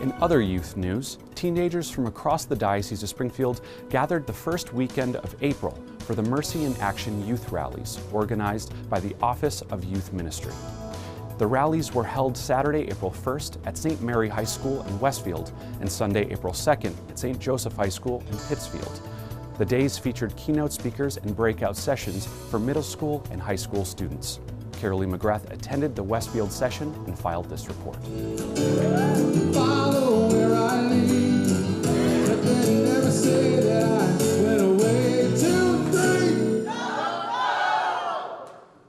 In other youth news, teenagers from across the Diocese of Springfield gathered the first weekend of April for the Mercy in Action Youth Rallies, organized by the Office of Youth Ministry. The rallies were held Saturday, April 1st at St. Mary High School in Westfield and Sunday, April 2nd at St. Joseph High School in Pittsfield. The days featured keynote speakers and breakout sessions for middle school and high school students. Carolee McGrath attended the Westfield session and filed this report. Follow where I lead, but then never say that I went away. 2, 3.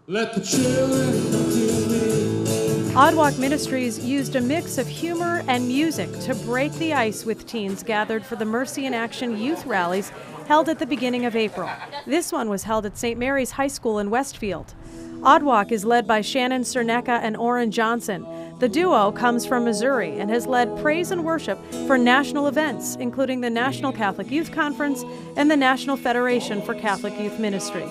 Let the children come to me. Oddwalk Ministries used a mix of humor and music to break the ice with teens gathered for the Mercy in Action Youth Rallies held at the beginning of April. This one was held at St. Mary's High School in Westfield. Oddwalk is led by Shannon Cernecka and Orrin Johnson. The duo comes from Missouri and has led praise and worship for national events, including the National Catholic Youth Conference and the National Federation for Catholic Youth Ministry.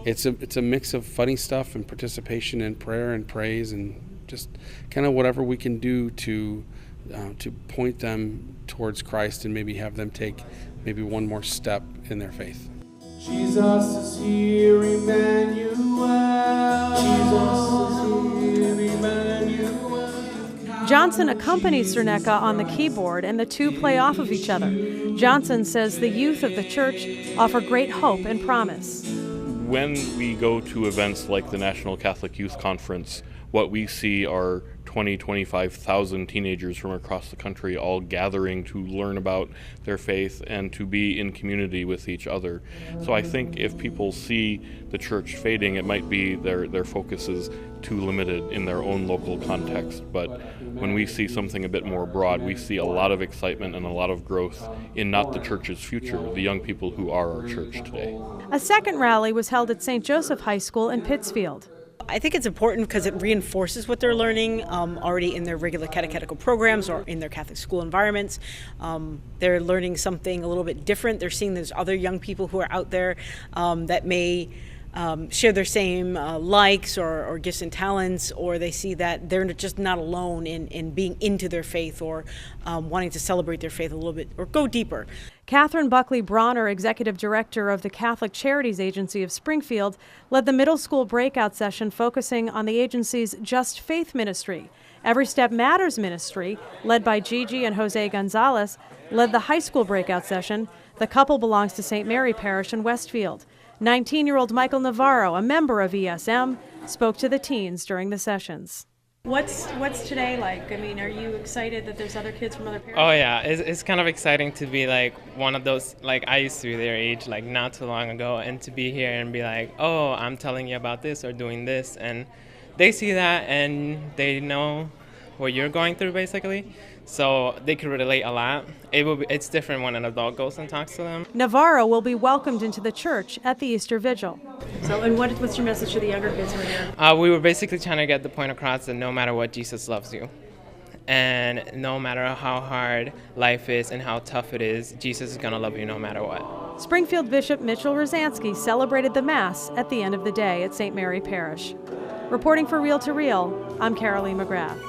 It's a mix of funny stuff and participation and prayer and praise and just kind of whatever we can do to point them towards Christ and maybe have them take maybe one more step in their faith. Jesus is here, Emmanuel. Jesus is here, Emmanuel. Johnson accompanies Cernecka on the keyboard, and the two play off of each other. Johnson says the youth of the church offer great hope and promise. When we go to events like the National Catholic Youth Conference, what we see are 25,000 teenagers from across the country all gathering to learn about their faith and to be in community with each other. So I think if people see the church fading, it might be their focus is too limited in their own local context. But when we see something a bit more broad, we see a lot of excitement and a lot of growth in not the church's future, the young people who are our church today. A second rally was held at St. Joseph High School in Pittsfield. I think it's important because it reinforces what they're learning already in their regular catechetical programs or in their Catholic school environments. They're learning something a little bit different. They're seeing there's other young people who are out there that may share their same likes or gifts and talents, or they see that they're just not alone in being into their faith or wanting to celebrate their faith a little bit or go deeper. Catherine Buckley Bronner, Executive Director of the Catholic Charities Agency of Springfield, led the middle school breakout session focusing on the agency's Just Faith ministry. Every Step Matters ministry, led by Gigi and Jose Gonzalez, led the high school breakout session. The couple belongs to St. Mary Parish in Westfield. 19-year-old Michael Navarro, a member of ESM, spoke to the teens during the sessions. What's today like? I mean, are you excited that there's other kids from other parishes? Oh yeah, it's kind of exciting to be like one of those, like I used to be their age like not too long ago, and to be here and be like, oh, I'm telling you about this or doing this, and they see that and they know what you're going through basically, so they can relate a lot. It's different when an adult goes and talks to them. Navarro will be welcomed into the church at the Easter Vigil. So, and what's your message to the younger kids who are here? We were basically trying to get the point across that no matter what, Jesus loves you. And no matter how hard life is and how tough it is, Jesus is going to love you no matter what. Springfield Bishop Mitchell Rosansky celebrated the Mass at the end of the day at St. Mary Parish. Reporting for Reel to Reel, I'm Carolee McGrath.